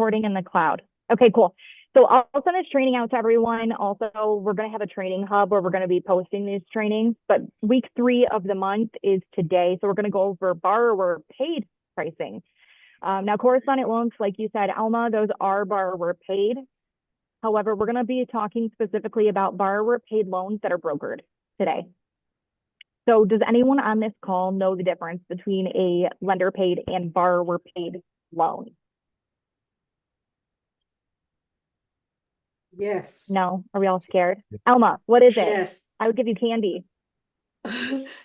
recording in the cloud. Okay, cool. So I'll send this training out to everyone. Also, we're going to have a training hub where we're going to be posting these trainings, but week 3 of the month is today. So we're going to go over borrower paid pricing. Now, correspondent loans, like you said, Alma, those are borrower paid. However, we're going to be talking specifically about borrower paid loans that are brokered today. So does anyone on this call know the difference between a lender paid and borrower paid loan? Yes. No? Are we all scared? Alma, what is it? Yes. I would give you candy.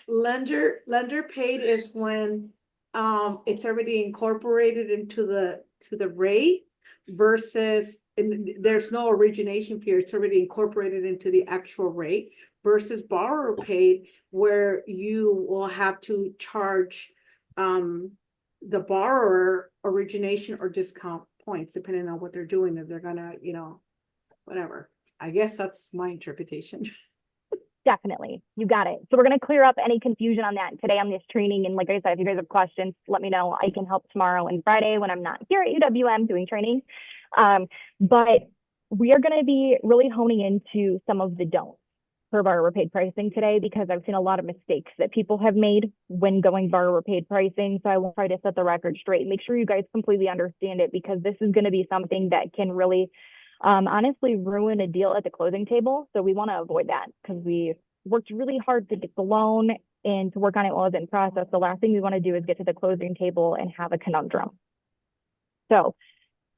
Lender paid is when it's already incorporated into the rate versus and there's no origination fee, it's already incorporated into the actual rate versus borrower paid where you will have to charge the borrower origination or discount points depending on what they're doing, if they're gonna, whatever. I guess that's my interpretation. Definitely. You got it. So we're going to clear up any confusion on that today on this training. And like I said, if you guys have questions, let me know. I can help tomorrow and Friday when I'm not here at UWM doing training. But we are going to be really honing into some of the don'ts for borrower paid pricing today, because I've seen a lot of mistakes that people have made when going borrower paid pricing. So I will try to set the record straight. Make sure you guys completely understand it, because this is going to be something that can really honestly ruin a deal at the closing table. So we want to avoid that, because we worked really hard to get the loan and to work on it while it's in process. The last thing we want to do is get to the closing table and have a conundrum. So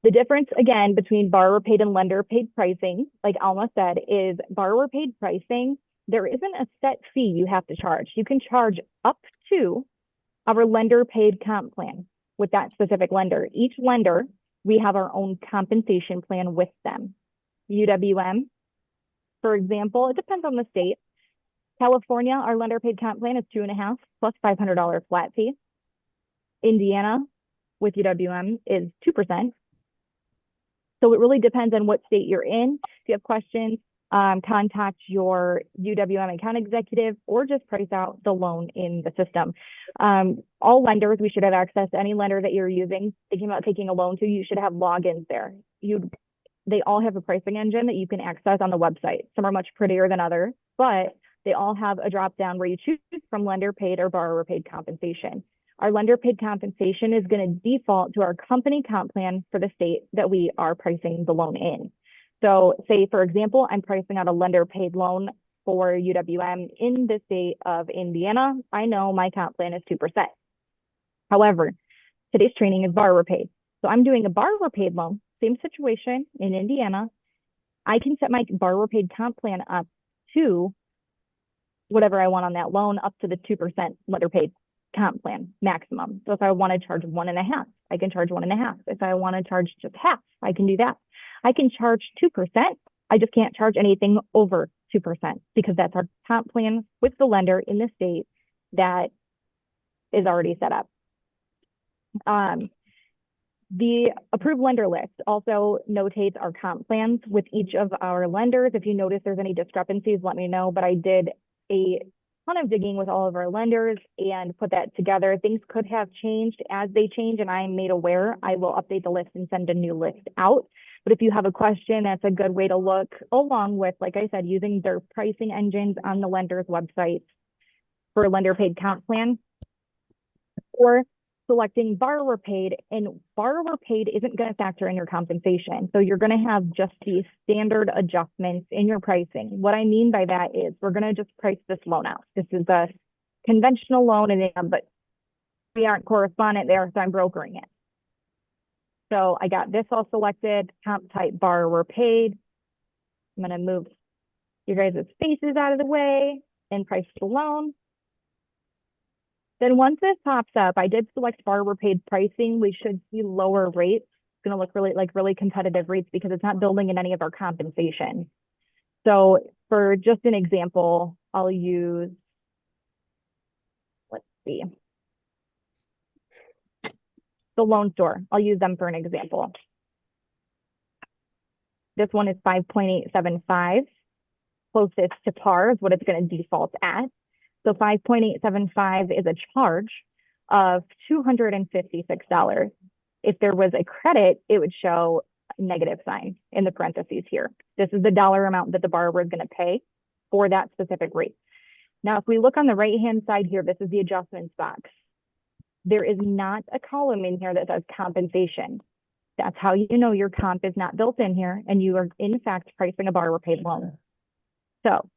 the difference, again, between borrower paid and lender paid pricing, like Alma said, is borrower paid pricing, there isn't a set fee you have to charge. You can charge up to our lender paid comp plan with that specific lender. Each lender, we have our own compensation plan with them. UWM, for example, it depends on the state. California, our lender paid comp plan is 2.5 plus $500 flat fee. Indiana with UWM is 2%. So it really depends on what state you're in. If you have questions, contact your UWM account executive or just price out the loan in the system. All lenders, we should have access to any lender that you're using, thinking about taking a loan to, you should have logins there. They all have a pricing engine that you can access on the website. Some are much prettier than others, but they all have a drop down where you choose from lender paid or borrower paid compensation. Our lender paid compensation is going to default to our company comp plan for the state that we are pricing the loan in. So say, for example, I'm pricing out a lender paid loan for UWM in the state of Indiana. I know my comp plan is 2%. However, today's training is borrower paid. So I'm doing a borrower paid loan, same situation in Indiana. I can set my borrower paid comp plan up to whatever I want on that loan, up to the 2% lender paid comp plan maximum. So if I want to charge 1.5, I can charge 1.5. If I want to charge just half, I can do that. I can charge 2%. I just can't charge anything over 2% because that's our comp plan with the lender in the state that is already set up. The approved lender list also notates our comp plans with each of our lenders. If you notice there's any discrepancies, let me know. But I did a ton of digging with all of our lenders and put that together. Things could have changed. As they change and I am made aware, I will update the list and send a new list out. But if you have a question, that's a good way to look, along with, like I said, using their pricing engines on the lender's website for a lender paid comp plan, or selecting borrower paid. And borrower paid isn't going to factor in your compensation. So you're going to have just the standard adjustments in your pricing. What I mean by that is we're going to just price this loan out. This is a conventional loan, but we aren't correspondent there, so I'm brokering it. So I got this all selected, comp type borrower paid. I'm going to move your guys' faces out of the way and price the loan. Then once this pops up, I did select borrower paid pricing. We should see lower rates. It's going to look really competitive rates because it's not building in any of our compensation. So for just an example, I'll use, let's see, the loan store. I'll use them for an example. This one is 5.875. Closest to par is what it's going to default at. So 5.875 is a charge of $256. If there was a credit, it would show a negative sign in the parentheses here. This is the dollar amount that the borrower is going to pay for that specific rate. Now, if we look on the right-hand side here, this is the adjustments box. There is not a column in here that says compensation. That's how you know your comp is not built in here and you are in fact pricing a borrower paid loan. So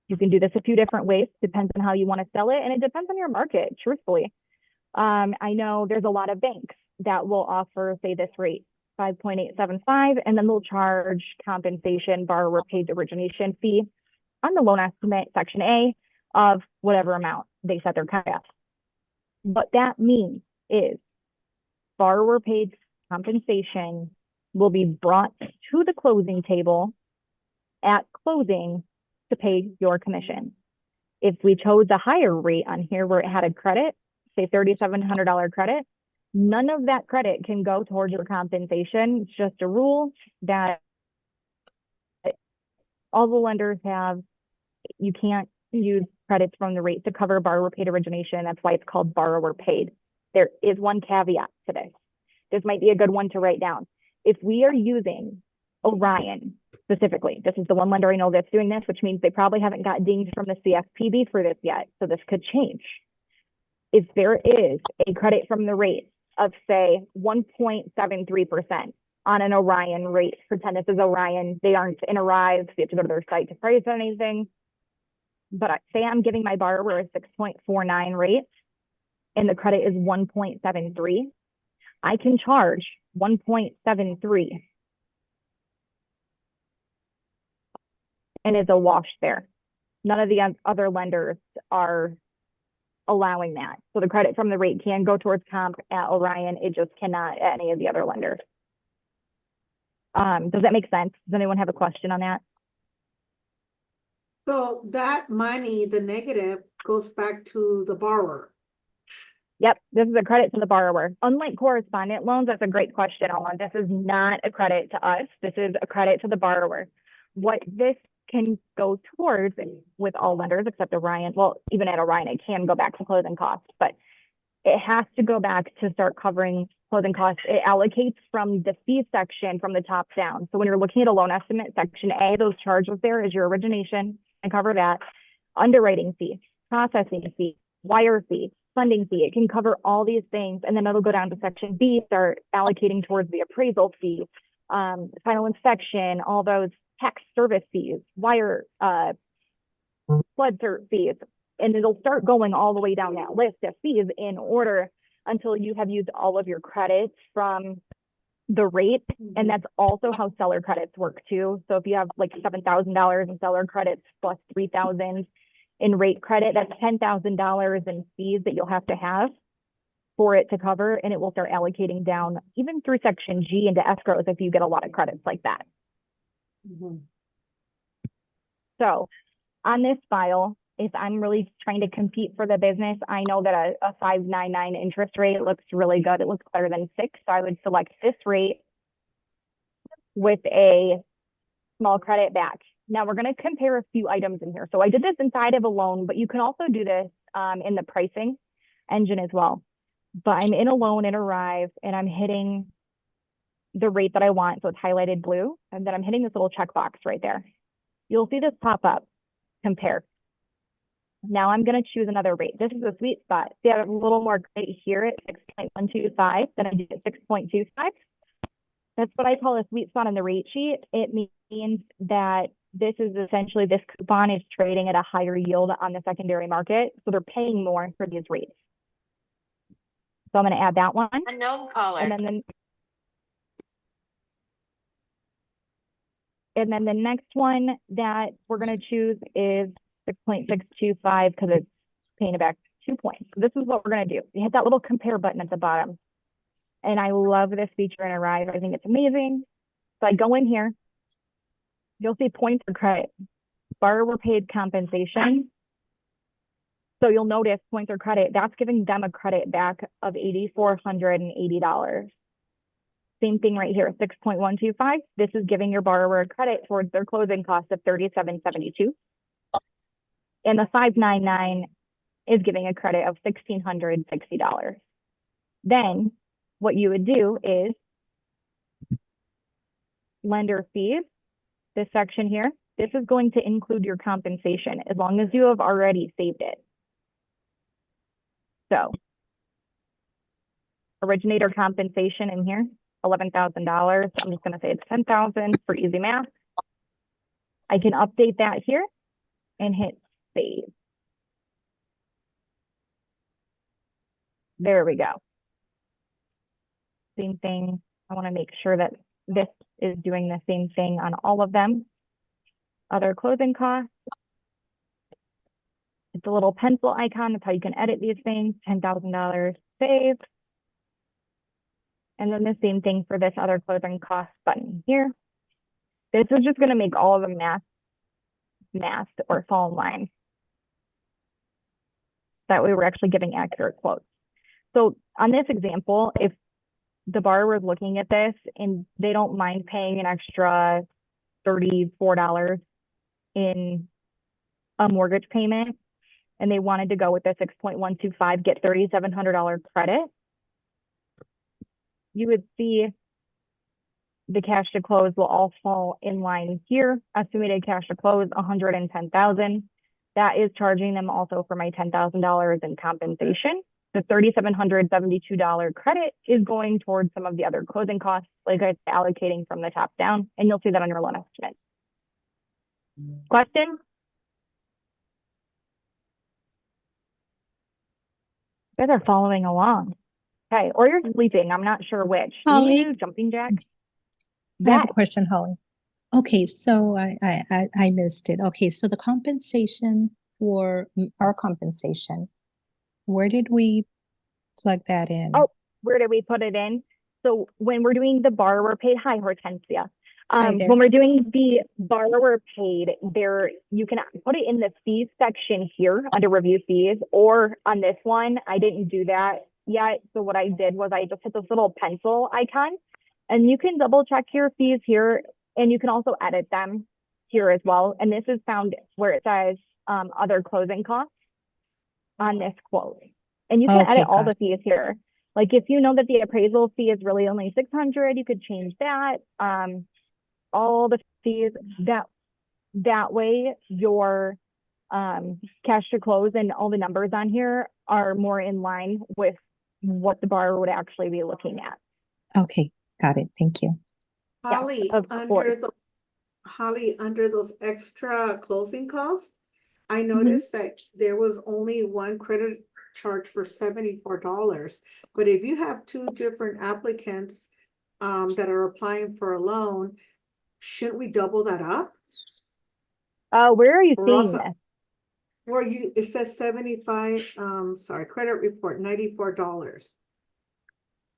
you can do this a few different ways, depends on how you want to sell it, and it depends on your market, truthfully. I know there's a lot of banks that will offer, say, this rate, 5.875, and then they'll charge compensation borrower paid origination fee on the loan estimate section A of whatever amount they set their cap at. What that means is borrower paid compensation will be brought to the closing table at closing to pay your commission. If we chose a higher rate on here where it had a credit, say $3,700 credit, none of that credit can go towards your compensation. It's just a rule that all the lenders have. You can't use credits from the rate to cover borrower paid origination. That's why it's called borrower paid. There is one caveat to this. This might be a good one to write down. If we are using Orion specifically, this is the one lender I know that's doing this, which means they probably haven't got dinged from the CFPB for this yet. So this could change. If there is a credit from the rate of, say, 1.73% on an Orion rate, pretend this is Orion, they aren't in Arrive, so you have to go to their site to price anything. But say I'm giving my borrower a 6.49 rate and the credit is 1.73, I can charge 1.73 and it's a wash there. None of the other lenders are allowing that. So the credit from the rate can go towards comp at Orion. It just cannot at any of the other lenders. Does that make sense? Does anyone have a question on that? So that money, the negative, goes back to the borrower. Yep, this is a credit to the borrower. Unlike correspondent loans, that's a great question, Ellen. This is not a credit to us. This is a credit to the borrower. What this can go towards with all lenders except Orion, well, even at Orion, it can go back to closing costs, but it has to go back to start covering closing costs. It allocates from the fee section from the top down. So when you're looking at a loan estimate, section A, those charges there is your origination and cover that, underwriting fee, processing fee, wire fee, funding fee. It can cover all these things. And then it'll go down to section B, start allocating towards the appraisal fee, final inspection, all those tax service fees, wire, flood cert fees. And it'll start going all the way down that list of fees in order until you have used all of your credits from the rate. And that's also how seller credits work too. So if you have like $7,000 in seller credits plus $3,000 in rate credit, that's $10,000 in fees that you'll have to have for it to cover. And it will start allocating down even through section G into escrows if you get a lot of credits like that. Mm-hmm. So on this file, if I'm really trying to compete for the business, I know that a 5.99 interest rate looks really good. It looks better than 6. So I would select this rate with a small credit back. Now we're going to compare a few items in here. So I did this inside of a loan, but you can also do this in the pricing engine as well. But I'm in a loan in Arrive and I'm hitting the rate that I want. So it's highlighted blue. And then I'm hitting this little checkbox right there. You'll see this pop up, compare. Now I'm going to choose another rate. This is a sweet spot. See, I have a little more credit here at 6.125 than I did at 6.25. That's what I call a sweet spot on the rate sheet. It means that this is essentially, this coupon is trading at a higher yield on the secondary market. So they're paying more for these rates. So I'm going to add that one. Unknown caller. And then the next one that we're going to choose is 6.625 because it's paying it back 2 points. So this is what we're going to do. You hit that little compare button at the bottom. And I love this feature in Arrive. I think it's amazing. So I go in here. You'll see points for credit. Borrower paid compensation. So you'll notice points or credit. That's giving them a credit back of $8,480. Same thing right here, 6.125. This is giving your borrower a credit towards their closing cost of $3,772. And the 5.99 is giving a credit of $1,660. Then what you would do is lender fees, this section here, this is going to include your compensation as long as you have already saved it. So originator compensation in here, $11,000. I'm just going to say it's 10,000 for easy math. I can update that here and hit save. There we go. Same thing. I want to make sure that this is doing the same thing on all of them. Other closing costs. It's a little pencil icon. That's how you can edit these things. $10,000 save. And then the same thing for this other closing cost button here. This is just going to make all of them masked or fall in line. That way we're actually giving accurate quotes. So on this example, if the borrower is looking at this and they don't mind paying an extra $34 in a mortgage payment, and they wanted to go with the 6.125, get $3,700 credit, you would see the cash to close will all fall in line here. Estimated cash to close, $110,000. That is charging them also for my $10,000 in compensation. The $3,772 credit is going towards some of the other closing costs, like it's allocating from the top down, and you'll see that on your loan estimate. Question? You guys are following along. Okay, or you're sleeping. I'm not sure which. Holley? You do jumping jack? I have Yes. a question, Holly. Okay, so I missed it. Okay, so the compensation for our compensation, where did we plug that in? Oh, where did we put it in? So when we're doing the borrower paid, hi Hortensia. Hi there. When we're doing the borrower paid, there you can put it in the fees section here under review fees, or on this one, I didn't do that yet. So what I did was I just hit this little pencil icon, and you can double check your fees here, and you can also edit them here as well. And this is found where it says other closing costs on this quote. And you can Okay, edit all got the fees here. Like if you know that the appraisal fee is really only $600, you could change that. All the fees that way your cash to close and all the numbers on here are more in line with what the borrower would actually be looking at. Okay, got it. Thank you. Holly, of course. under those extra closing costs, I noticed that there was only one credit charge for $74. But if you have two different applicants that are applying for a loan, shouldn't we double that up? Where are you Or seeing also- this? Or it says 75, credit report, $94.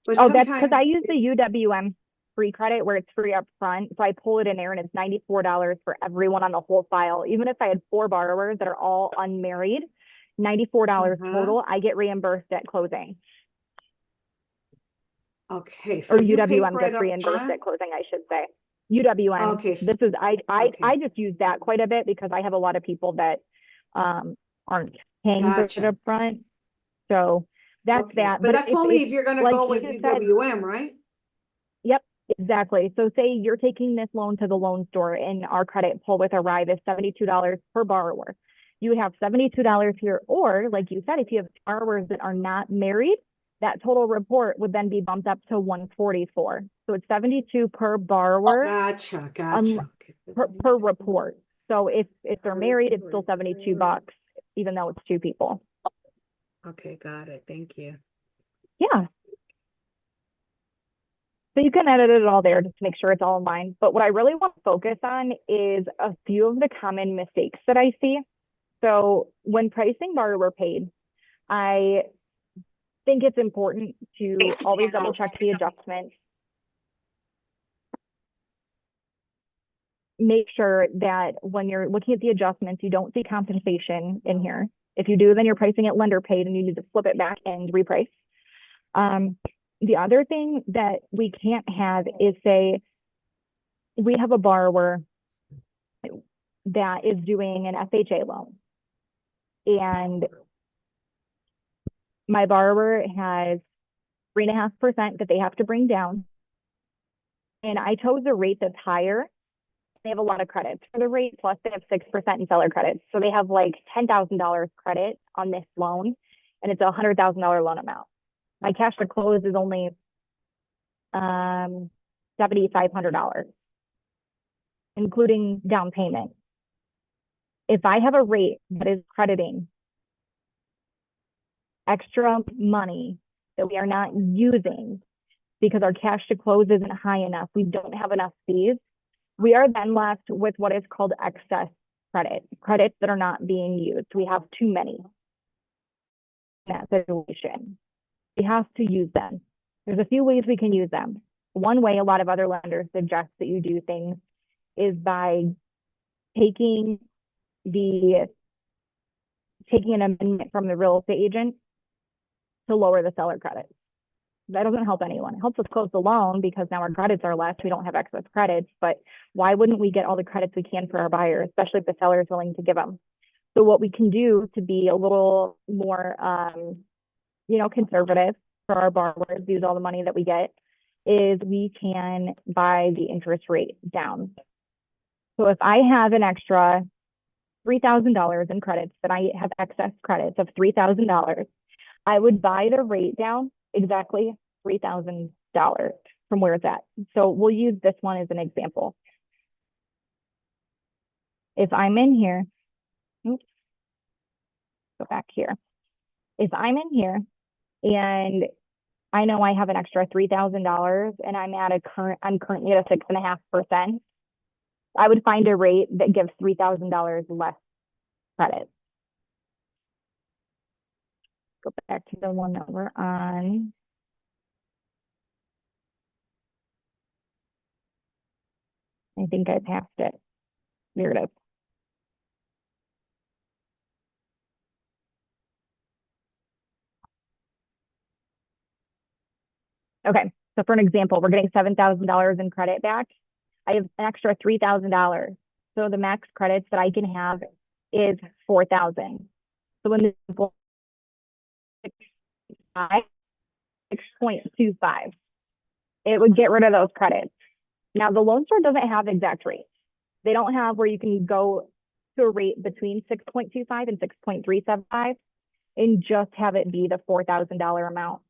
But Oh, that's because I sometimes use the UWM free credit where it's free up front. So I pull it in there and it's $94 for everyone on the whole file. Even if I had 4 borrowers that are all unmarried, $94 total, I get reimbursed at closing. Okay, so Or you pay UWM for gets it up reimbursed front? at closing, I should say. UWM. Okay, This is I just use that quite a bit because I have a lot of people that aren't paying for it Gotcha. up front. So that's Okay, that. But that's only if you're gonna like go you with just said- UWM, right? Yep, exactly. So say you're taking this loan to the loan store and our credit pull with Arrive is $72 per borrower. You would have $72 here, or like you said, if you have borrowers that are not married, that total report would then be bumped up to $144. So it's $72 per borrower Gotcha. per report. So if they're married, it's still $72, even though it's 2 people. Okay, got it. Thank you. Yeah. So you can edit it all there just to make sure it's all in line. But what I really want to focus on is a few of the common mistakes that I see. So when pricing borrower paid, I think it's important to always double check the adjustments. Make sure that when you're looking at the adjustments, you don't see compensation in here. If you do, then you're pricing it lender paid and you need to flip it back and reprice. The other thing that we can't have is say, we have a borrower that is doing an FHA loan. And my borrower has 3.5% that they have to bring down. And I chose a rate that's higher. They have a lot of credits for the rate, plus they have 6% in seller credits. So they have like $10,000 credit on this loan, and it's a $100,000 loan amount. My cash to close is only $7,500, including down payment. If I have a rate that is crediting extra money that we are not using because our cash to close isn't high enough, we don't have enough fees, we are then left with what is called excess credits that are not being used. We have too many in that situation. We have to use them. There's a few ways we can use them. One way a lot of other lenders suggest that you do things is by taking an amendment from the real estate agent to lower the seller credit. That doesn't help anyone. It helps us close the loan because now our credits are less. We don't have excess credits, but why wouldn't we get all the credits we can for our buyer, especially if the seller is willing to give them? So what we can do to be a little more, conservative for our borrowers, use all the money that we get, is we can buy the interest rate down. So if I have an extra $3,000 in credits, that I have excess credits of $3,000, I would buy the rate down exactly $3,000 from where it's at. So we'll use this one as an example. If I'm in here, oops, go back here. If I'm in here and I know I have an extra $3,000 and I'm currently at a 6.5%, I would find a rate that gives $3,000 less credit. Go back to the one that we're on. I think I passed it. There it is. Okay, so for an example, we're getting $7,000 in credit back. I have an extra $3,000. So the max credits that I can have is $4,000. So in this 6.25, it would get rid of those credits. Now the loan store doesn't have exact rates. They don't have where you can go to a rate between 6.25 and 6.375 and just have it be the $4,000 amount.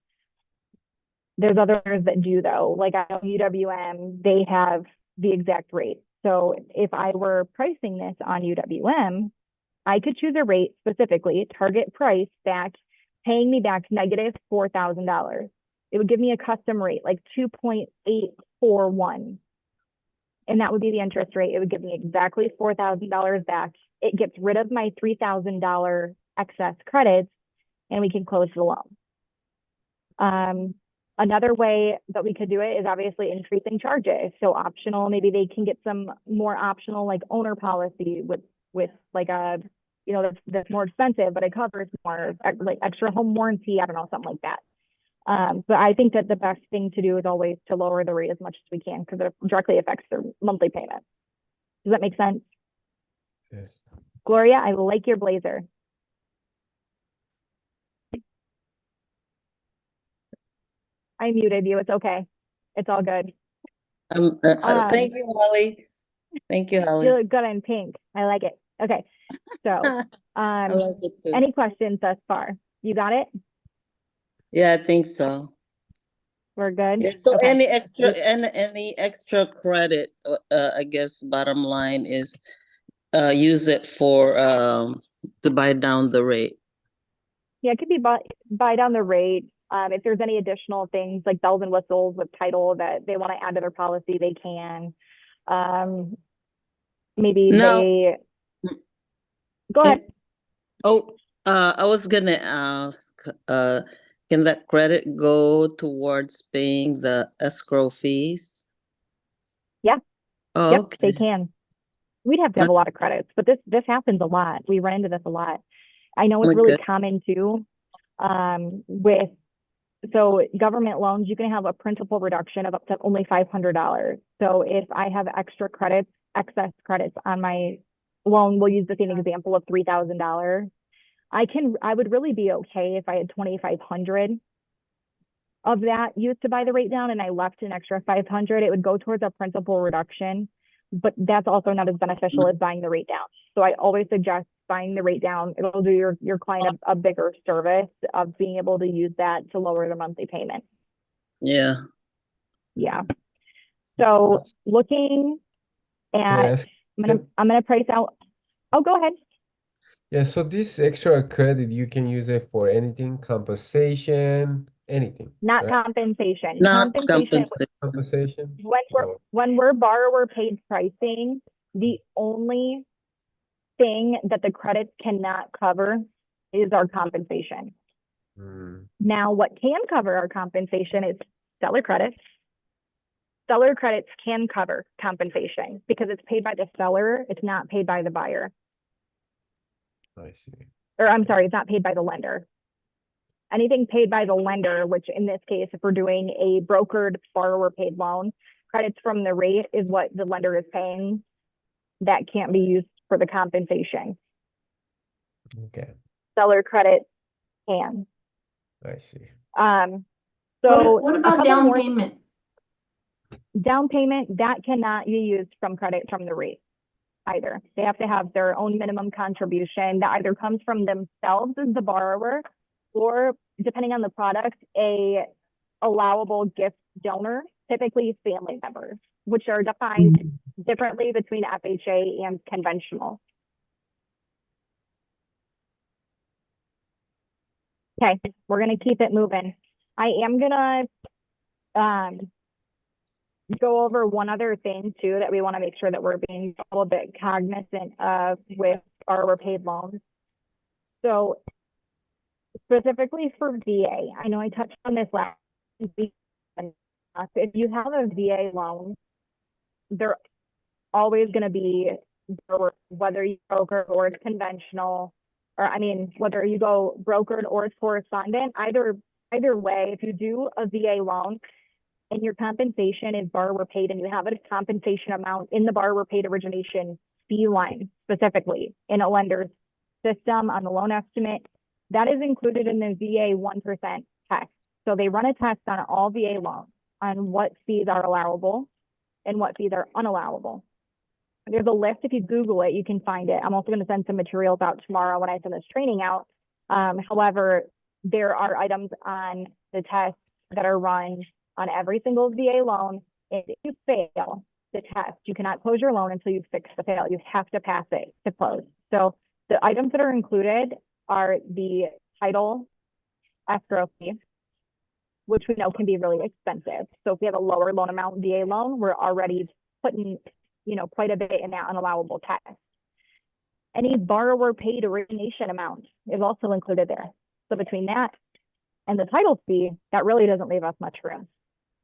There's others that do though, like I know UWM, they have the exact rate. So if I were pricing this on UWM, I could choose a rate specifically, target price back, paying me back negative $4,000. It would give me a custom rate like 2.841. And that would be the interest rate. It would give me exactly $4,000 back. It gets rid of my $3,000 excess credits and we can close the loan. Another way that we could do it is obviously increasing charges. So optional, maybe they can get some more optional like owner policy with like a, that's more expensive, but it covers more like extra home warranty. I don't know, something like that. But I think that the best thing to do is always to lower the rate as much as we can because it directly affects their monthly payment. Does that make sense? Yes. Gloria, I like your blazer. I muted you. It's okay. It's all good. Thank you, Holly. Thank you, You Holly. look good in pink. I like it. Okay. So, I like it too. any questions thus far? You got it? Yeah, I think so. We're good? Yeah, so Okay. any extra credit, I guess bottom line is use it for to buy down the rate. Yeah, it could be buy down the rate. If there's any additional things like bells and whistles with title that they want to add to their policy, they can. Maybe Now- they go ahead. I was gonna ask, can that credit go towards paying the escrow fees? Yeah. Oh, Yep, okay. they can. We'd have to have a lot of credits, but this happens a lot. We run into this a lot. I know it's really Okay. common too. So government loans, you can have a principal reduction of up to only $500. So if I have excess credits on my loan, we'll use the same example of $3,000. I would really be okay if I had 2,500 of that used to buy the rate down and I left an extra 500, it would go towards a principal reduction, but that's also not as beneficial as buying the rate down. So I always suggest buying the rate down. It'll do your client a bigger service of being able to use that to lower the monthly payment. Yeah. Yeah. So looking at, Yes. I'm gonna price out. Oh, go ahead. Yeah, so this extra credit, you can use it for anything, compensation, anything, Not right? compensation. Not Compensation, compensation. Compensation? when we're borrower paid pricing, the only thing that the credits cannot cover is our compensation. Hmm. Now, what can cover our compensation is seller credits. Seller credits can cover compensation because it's paid by the seller, it's not paid by the buyer. I see. Or I'm sorry, it's not paid by the lender. Anything paid by the lender, which in this case, if we're doing a brokered borrower paid loan, credits from the rate is what the lender is paying. That can't be used for the compensation. Okay, Seller credit can. I see. So What a about couple down more- payment? Down payment, that cannot be used from credit from the rate either. They have to have their own minimum contribution that either comes from themselves as the borrower or, depending on the product, a allowable gift donor, typically family members, which are defined differently between FHA and conventional. Okay, we're gonna keep it moving. I am gonna go over one other thing too that we want to make sure that we're being a little bit cognizant of with borrower paid loans. So specifically for VA, I know I touched on this last week. If you have a VA loan, they're always going to be, whether you broker or it's conventional, or I mean, whether you go brokered or it's correspondent, either way, if you do a VA loan, and your compensation is borrower paid and you have a compensation amount in the borrower paid origination fee line specifically in a lender's system on the loan estimate, that is included in the VA 1% test. So they run a test on all VA loans on what fees are allowable and what fees are unallowable. There's a list. If you Google it, you can find it. I'm also going to send some materials out tomorrow when I send this training out. However, there are items on the test that are run on every single VA loan. If you fail the test, you cannot close your loan until you fix the fail. You have to pass it to close. So the items that are included are the title escrow fee, which we know can be really expensive. So if we have a lower loan amount VA loan, we're already putting, quite a bit in that unallowable test. Any borrower paid origination amount is also included there. So between that and the title fee, that really doesn't leave us much room.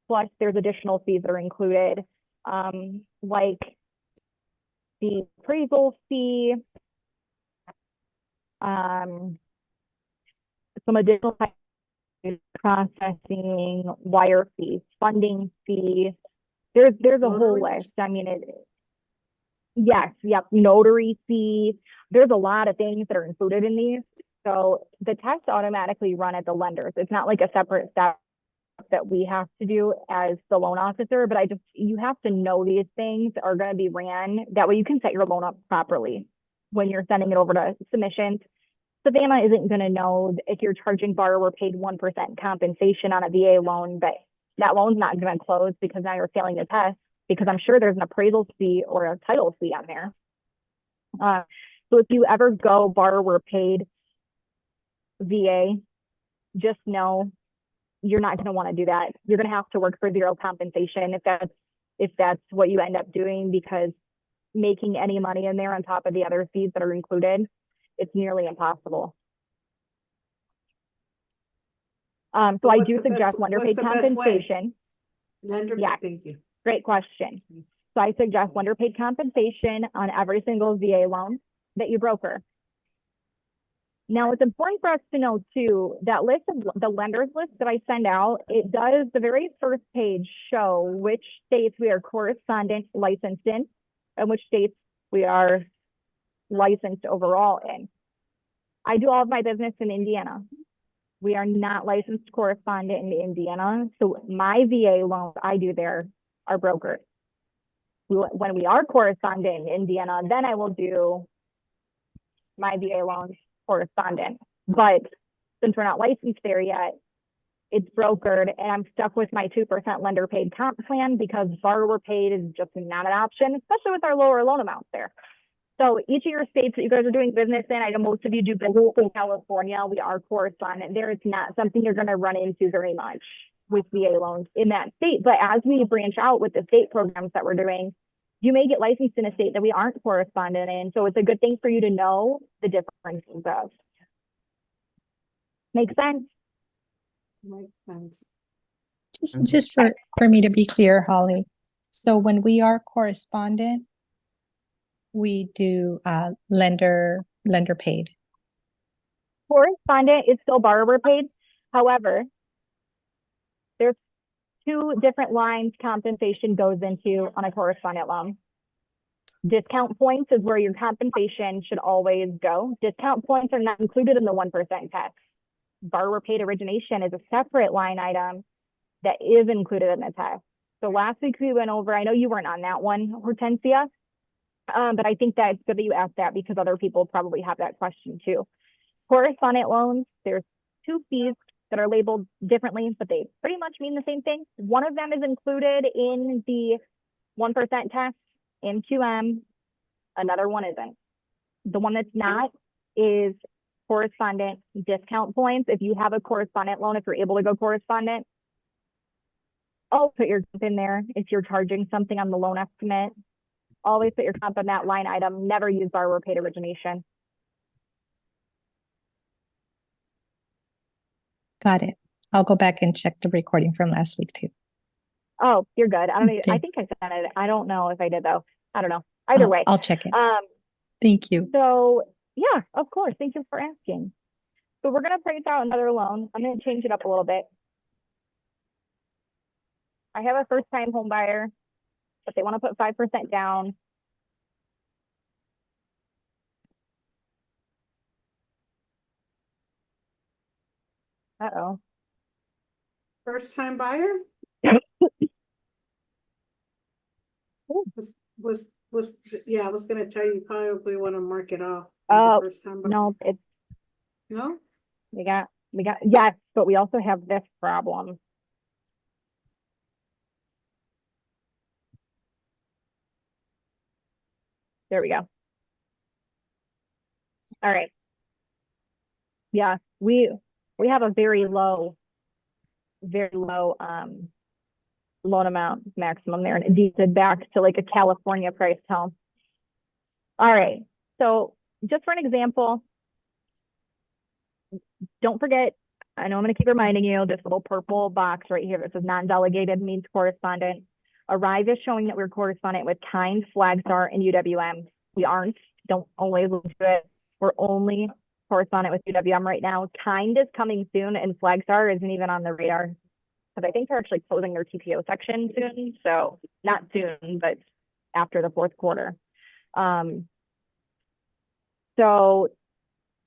Plus, there's additional fees that are included, like the appraisal fee, some additional processing, wire fees, funding fee. There's a whole list. I mean, notary fee. There's a lot of things that are included in these. So the tests automatically run at the lenders. It's not like a separate step that we have to do as the loan officer, but you have to know these things are going to be ran. That way you can set your loan up properly when you're sending it over to submissions. Savannah isn't going to know if you're charging borrower paid 1% compensation on a VA loan, but that loan's not going to close because now you're failing the test, because I'm sure there's an appraisal fee or a title fee on there. So if you ever go borrower paid VA, just know you're not going to want to do that. You're going to have to work for zero compensation if that's what you end up doing, because making any money in there on top of the other fees that are included, it's nearly impossible. So I do suggest lender paid compensation. Thank you. Great question. So I suggest lender paid compensation on every single VA loan that you broker. Now, it's important for us to know too, that list of the lenders list that I send out, it does the very first page show which states we are correspondent licensed in and which states we are licensed overall in. I do all of my business in Indiana. We are not licensed correspondent in Indiana. So my VA loans I do there are brokered. When we are correspondent in Indiana, then I will do my VA loans correspondent. But since we're not licensed there yet, it's brokered and I'm stuck with my 2% lender paid comp plan because borrower paid is just not an option, especially with our lower loan amounts there. So each of your states that you guys are doing business in, I know most of you do business in California. We are correspondent there. It's not something you're going to run into very much with VA loans in that state. But as we branch out with the state programs that we're doing, you may get licensed in a state that we aren't correspondent in. So it's a good thing for you to know the differences of. Make sense? Makes sense. Just for me to be clear, Holly. So when we are correspondent, we do lender paid. Correspondent is still borrower paid. However, there's two different lines compensation goes into on a correspondent loan. Discount points is where your compensation should always go. Discount points are not included in the 1% tax. Borrower paid origination is a separate line item that is included in the test. So last week we went over, I know you weren't on that one, Hortensia, but I think that it's good that you asked that because other people probably have that question too. Correspondent loans, there's two fees that are labeled differently, but they pretty much mean the same thing. One of them is included in the 1% test in QM, another one isn't. The one that's not is correspondent discount points. If you have a correspondent loan, if you're able to go correspondent, always put your comp in there. If you're charging something on the loan estimate, always put your comp on that line item. Never use borrower paid origination. Got it. I'll go back and check the recording from last week too. Oh, you're good. I don't know. I Okay. think I sent it. I don't know if I did though. I don't know. Either way. I'll check it. Thank you. So yeah, of course. Thank you for asking. So we're gonna price out another loan. I'm gonna change it up a little bit. I have a first-time home buyer, but they want to put 5% down. Uh-oh. First time buyer? Ooh. Yeah, I was gonna tell you, probably want to mark it off. Oh, First time buyer. no, it's No? we got yes, but we also have this problem. There we go. All right. Yeah, we have a very low loan amount maximum there, and it deeded back to like a California price home. All right. So just for an example, don't forget, I know I'm going to keep reminding you, this little purple box right here that says non-delegated means correspondent. Arrive is showing that we're correspondent with Kind, Flagstar, and UWM. We aren't. Don't always look at it. We're only correspondent with UWM right now. Kind is coming soon, and Flagstar isn't even on the radar because I think they're actually closing their TPO section soon. So not soon, but after the fourth quarter. So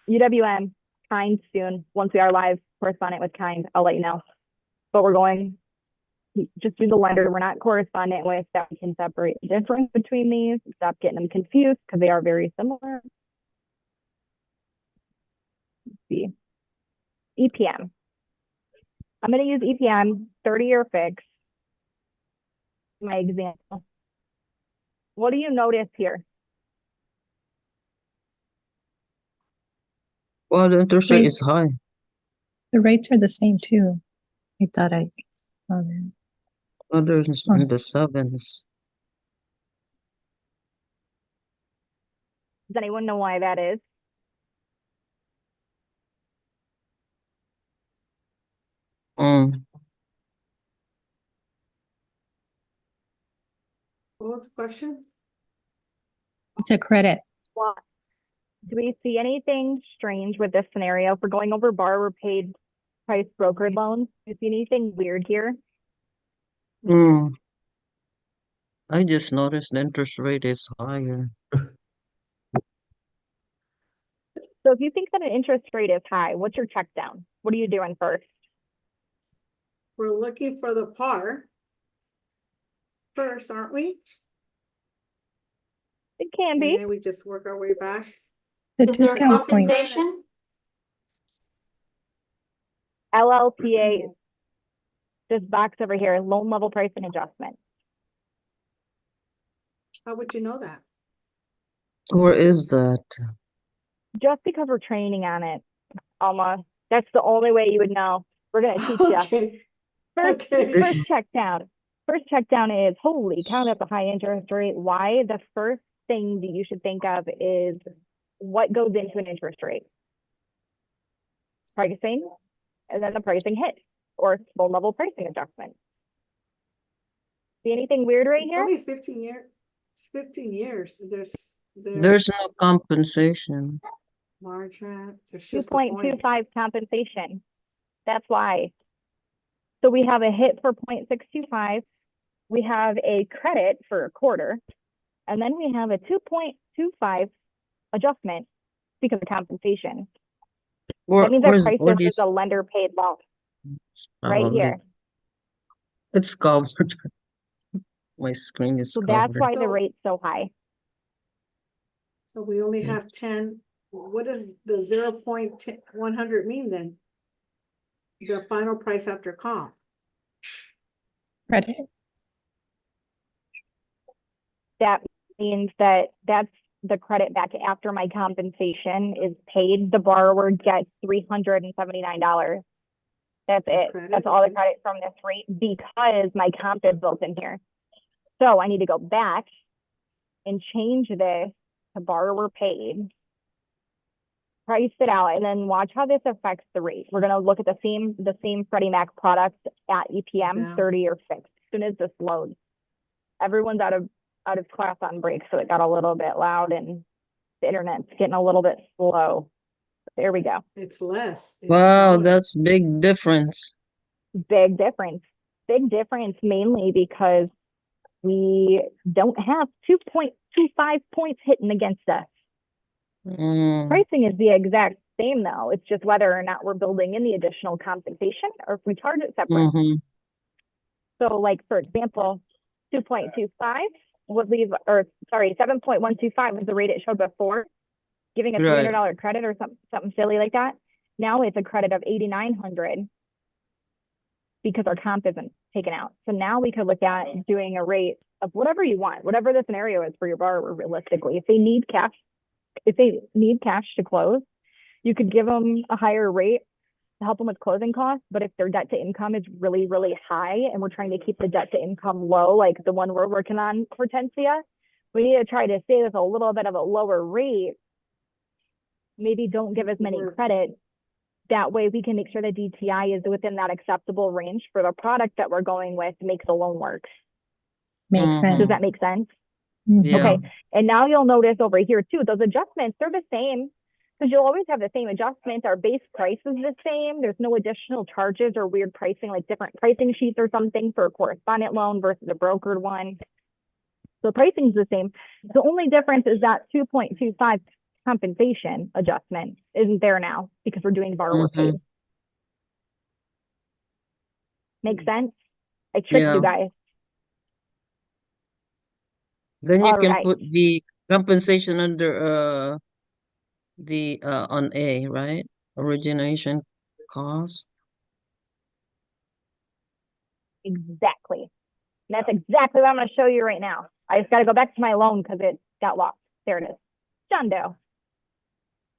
UWM, Kind soon. Once we are live correspondent with Kind, I'll let you know. But we're going just do the lender we're not correspondent with, that we can separate the difference between these, stop getting them confused because they are very similar. Let's see. EPM. I'm going to use EPM 30-year fix. My example. What do you notice here? Well, the interest rate is high. The rates are the same too. I thought I saw that. Others in the sevens. Does anyone know why that is? What was the question? It's a credit. Well, do we see anything strange with this scenario? If we're going over borrower paid price brokered loans, do you see anything weird here? I just noticed the interest rate is higher. So if you think that an interest rate is high, what's your check down? What are you doing first? We're looking for the par first, aren't we? It can And be. then we just work our way back. The Is there discount points. compensation? LLPA, this box over here, loan level pricing adjustment. How would you know that? Where is that? Just because we're training on it, Alma, that's the only way you would know. We're gonna teach you. Okay, First, okay. first check down. First check down is, holy cow, that's a high interest rate. Why? The first thing that you should think of is what goes into an interest rate. Pricing, and then the pricing hit, or loan level pricing adjustment. See anything weird right It's here? only 15 years. It's 15 years. There's no compensation. margin. There's Two just the point two points. five compensation. That's why. So we have a hit for 0.625. We have a credit for a quarter, and then we have a 2.25 adjustment because of compensation. That means our Where's price where is a lender paid loan right probably here. it's covered. My screen is So that's covered. why the So- rate's so high. So we only Yeah. have 10. What does the 0.100 mean then? The final price after comp. Credit. That means that that's the credit back after my compensation is paid. The borrower gets $379. That's it. Credit? That's all the credit from this rate because my comp is built in here. So I need to go back and change this to borrower paid, price it out, and then watch how this affects the rate. We're gonna look at the same Freddie Mac product at EPM, Yeah. 30 or fixed. As soon as this loads, everyone's out of class on break, so it got a little bit loud and the internet's getting a little bit slow. There we go. It's less. It's Wow, smaller. that's big difference. Big difference. Big difference mainly because we don't have 2.25 points hitting against us. Mm, Pricing is the exact same though. It's just whether or not we're building in the additional compensation or if we charge it separate. mhm. So like, for example, 2.25 would leave, or sorry, 7.125 was the rate it showed before, giving a Right. $300 credit or something silly like that. Now it's a credit of 8,900 because our comp isn't taken out. So now we could look at doing a rate of whatever you want, whatever the scenario is for your borrower realistically. If they need cash to close, you could give them a higher rate to help them with closing costs. But if their debt to income is really, really high and we're trying to keep the debt to income low, like the one we're working on for Tensia, we need to try to stay with a little bit of a lower rate. Maybe don't give as many credit. That way we can make sure the DTI is within that acceptable range for the product that we're going with to make the loan work. Makes Mhm. sense. Does that make sense? Mhm. Yeah. Okay. And now you'll notice over here too, those adjustments, they're the same because you'll always have the same adjustments. Our base price is the same. There's no additional charges or weird pricing, like different pricing sheets or something for a correspondent loan versus a brokered one. So pricing's the same. The only difference is that 2.25 compensation adjustment isn't there now because we're doing borrower Mhm. paid. Make sense? I tricked Yeah. you guys. Then you All can right. put the compensation under the on A, right? Origination cost. Exactly. And that's exactly what I'm going to show you right now. I just got to go back to my loan because it got lost. There it is. John Doe.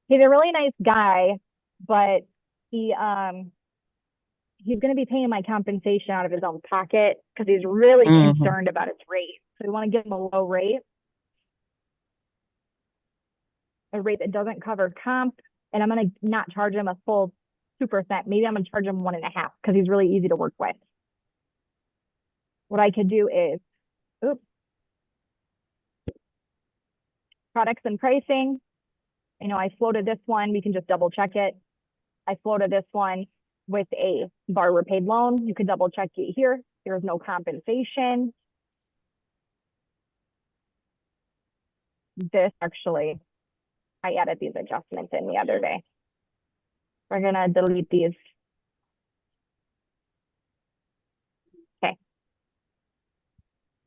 He's a really nice guy, but he's going to be paying my compensation out of his own pocket because he's really Mhm. concerned about his rate. So we want to give him a low rate, a rate that doesn't cover comp, and I'm going to not charge him a full 2%. Maybe I'm going to charge him 1.5% because he's really easy to work with. What I could do is, products and pricing. You know, I floated this one. We can just double check it. I floated this one with a borrower paid loan. You can double check it here. There's no compensation. This actually I added these adjustments in the other day. We're gonna delete these. Okay.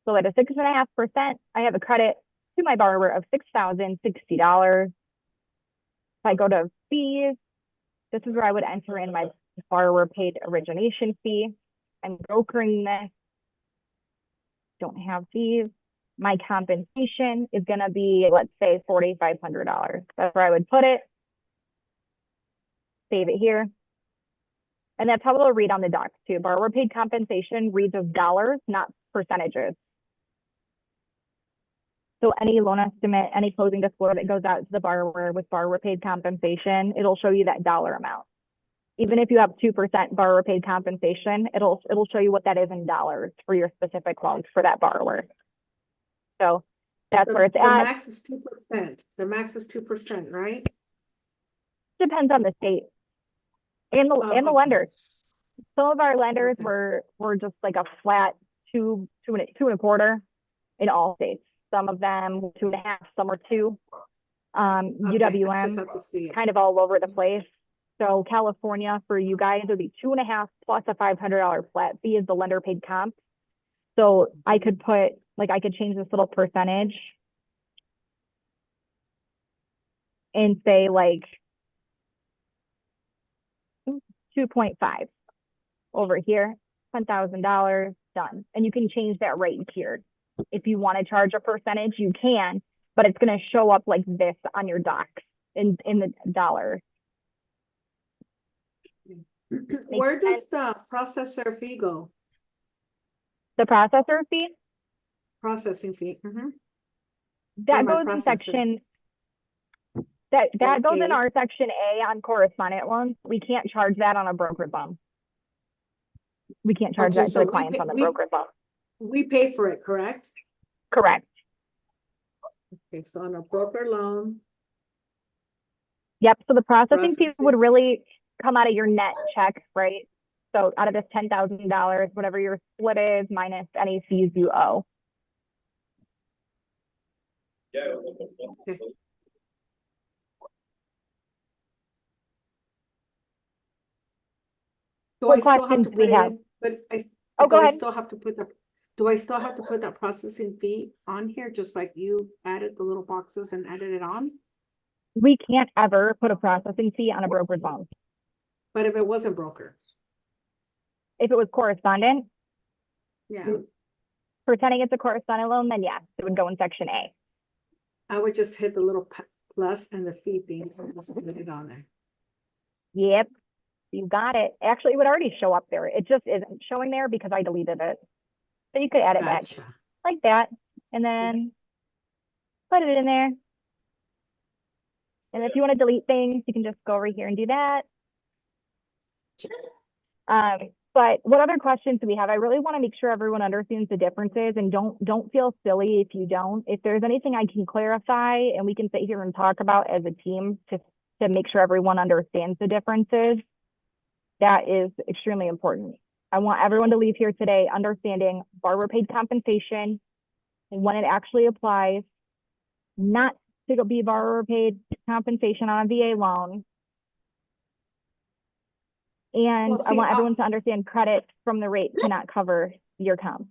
So at a 6.5%, I have a credit to my borrower of $6,060. If I go to fees, this is where I would enter in my borrower paid origination fee. I'm brokering this. Don't have fees. My compensation is gonna be, let's say, $4,500. That's where I would put it. Save it here. And that's how it'll read on the docs too. Borrower paid compensation reads as dollars, not percentages. So any loan estimate, any closing disclosure that goes out to the borrower with borrower paid compensation, it'll show you that dollar amount. Even if you have 2% borrower paid compensation, it'll show you what that is in dollars for your specific loans for that borrower. So that's where it's The at. max is 2%. The max is 2%, right? Depends on the state and the Okay. lenders. Some of our lenders were just like a flat two and a quarter in all states. Some of them 2.5, some were 2. Okay, I just UWM have to see it. kind of all over the place. So California for you guys would be 2.5 plus a $500 flat fee is the lender paid comp. So I could put, like, I could change this little percentage and say like 2.5 over here, $10,000 done. And you can change that rate here. If you want to charge a percentage, you can, but it's going to show up like this on your docs in the dollars. Where does the processor fee go? The processor fee, Processing fee. that my goes in processor. section, that goes in A. our section A on correspondent loans. We can't charge that on a brokered loan. We can't charge Okay, that to so the we clients pay- on the we- brokered loan. We pay for it, correct? Correct. Okay, so on a broker loan, Yep. So the processing fee Processing. would really come out of your net check, right? So out of this $10,000, whatever your split is minus any fees you owe. do What I still have questions to do we put it have? in? But Oh, go do I ahead. still have to put the, do I still have to put that processing fee on here, just like you added the little boxes and added it on? We can't ever put a processing fee on a brokered loan. But if it wasn't broker, If it was correspondent, yeah, pretending it's a correspondent loan, then yes, it would go in section A. I would just hit the little plus and the fee thing and just put it on there. Yep, you got it. Actually, it would already show up there. It just isn't showing there because I deleted it. So you could add it back Gotcha. like that and then put it in there. And if you want to delete things, you can just go over here and do that. But what other questions do we have? I really want to make sure everyone understands the differences and don't feel silly if you don't. If there's anything I can clarify and we can sit here and talk about as a team to make sure everyone understands the differences, that is extremely important. I want everyone to leave here today understanding borrower paid compensation and when it actually applies, not to be borrower paid compensation on a VA loan. And Well, I see, want everyone to understand credit from the rate cannot cover your comp.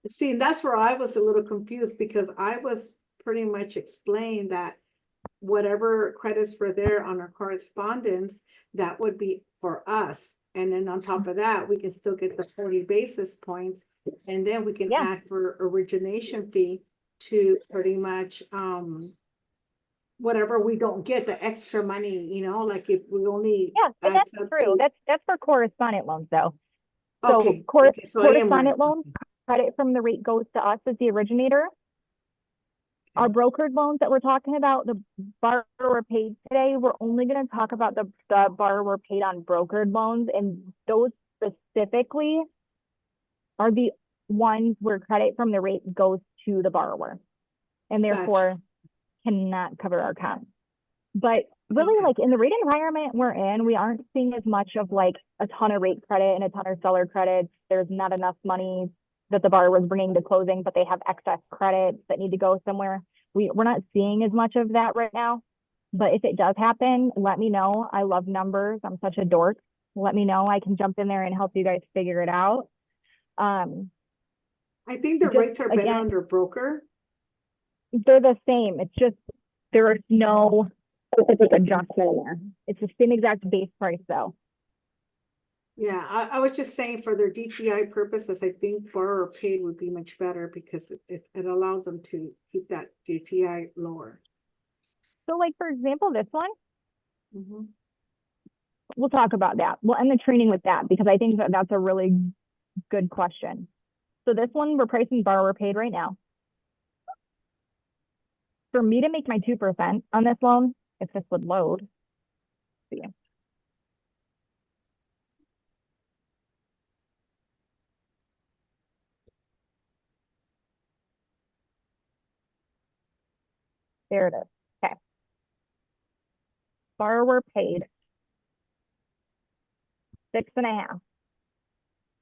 See, and that's where I was a little confused because I was pretty much explained that whatever credits were there on our correspondence, that would be for us. And then on top of that, we can still get the 40 basis points. And then we can Yeah. add for origination fee to pretty much, whatever we don't get, the extra money, you know, like if we only. Yeah, and that's adds up true. to- That's for correspondent loans though. So Okay, okay, so I am right. correspondent loans, credit from the rate goes to us as the originator. Our brokered loans that we're talking about, the borrower paid today, we're only going to talk about the borrower paid on brokered loans, and those specifically are the ones where credit from the rate goes to the borrower and therefore cannot cover our comp. But really, Okay. like in the rate environment we're in, we aren't seeing as much of like a ton of rate credit and a ton of seller credits. There's not enough money that the borrower is bringing to closing, but they have excess credits that need to go somewhere. we're not seeing as much of that right now. But if it does happen, let me know. I love numbers. I'm such a dork. Let me know. I can jump in there and help you guys figure it out. I think the Just, rates are better again, under broker. they're the same. It's just there is no specific adjustment in there. It's the same exact base price though. Yeah, I was just saying for their DTI purposes, I think borrower paid would be much better because it allows them to keep that DTI lower. So like for example, this one, Mhm. we'll talk about that. We'll end the training with that because I think that that's a really good question. So this one, we're pricing borrower paid right now. For me to make my 2% on this loan, if this would load, see. There it is. Okay. Borrower paid 6.5.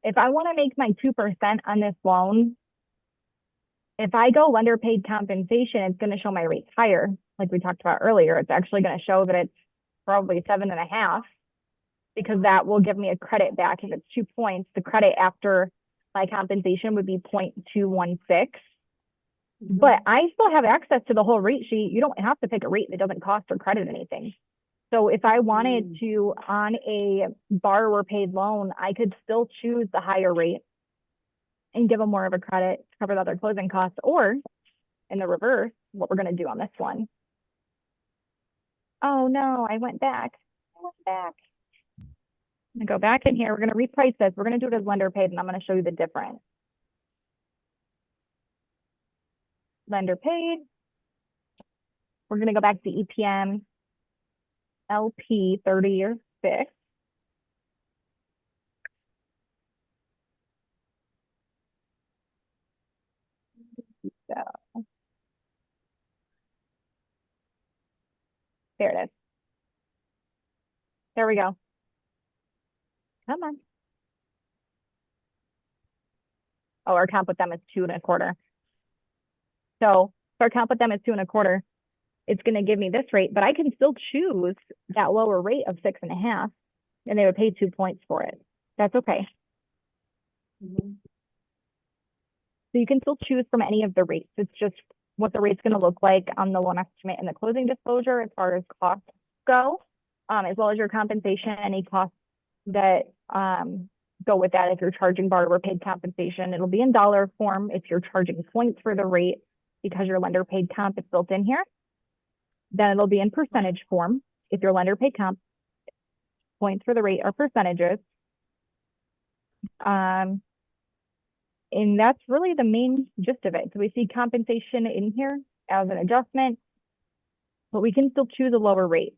If I want to make my 2% on this loan, if I go lender paid compensation, it's going to show my rates higher. Like we talked about earlier, it's actually going to show that it's probably 7.5 because that will give me a credit back. If it's 2 points, the credit after my compensation would be 0.216. But I still have access to the whole rate sheet. You don't have to pick a rate that doesn't cost or credit anything. So if I wanted to, on a borrower paid loan, I could still choose the higher rate and give them more of a credit to cover the other closing costs, or in the reverse, what we're going to do on this one. Oh no, I went back. I'm gonna go back in here. We're going to reprice this. We're going to do it as lender paid, and I'm going to show you the difference. Lender paid. We're going to go back to EPM LP 30-year fixed. So there it is. There we go. Come on. Oh, our comp with them is 2.25. So if our comp with them is 2.25, it's going to give me this rate, but I can still choose that lower rate of 6.5, and they would pay 2 points for it. That's okay. Mhm. So you can still choose from any of the rates. It's just what the rate's going to look like on the loan estimate and the closing disclosure as far as costs go, as well as your compensation, any costs that go with that. If you're charging borrower paid compensation, it'll be in dollar form. If you're charging points for the rate because your lender paid comp is built in here, then it'll be in percentage form. If your lender paid comp, points for the rate are percentages. And that's really the main gist of it. So we see compensation in here as an adjustment, but we can still choose a lower rate.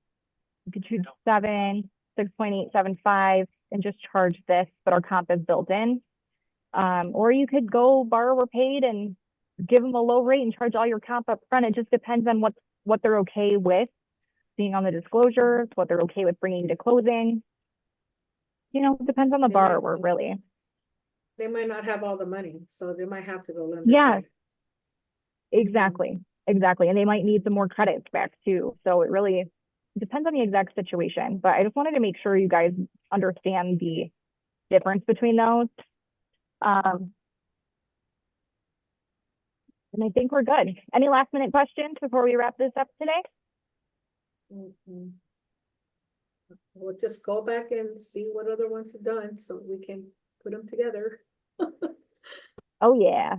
We could choose 7, 6.875, and just charge this, but our comp is built in. Or you could go borrower paid and give them a low rate and charge all your comp up front. It just depends on what they're okay with seeing on the disclosures, what they're okay with bringing to closing. You know, it depends on the They might- borrower, really. They might not have all the money, so they might have to go lender. Yes. paid. Exactly. And they might need some more credits back too. So it really depends on the exact situation. But I just wanted to make sure you guys understand the difference between those. And I think we're good. Any last minute questions before we wrap this up today? Mhm. We'll just go back and see what other ones have done, so we can put them together. Oh, yeah.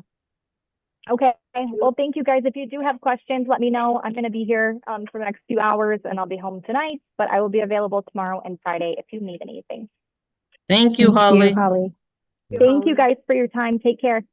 Okay. Well, thank you guys. If you do have questions, let me know. I'm going to be here for the next few hours and I'll be home tonight, but I will be available tomorrow and Friday if you need anything. Thank you, Thank you, Holly. Holly. Thank you guys for your time. Take care.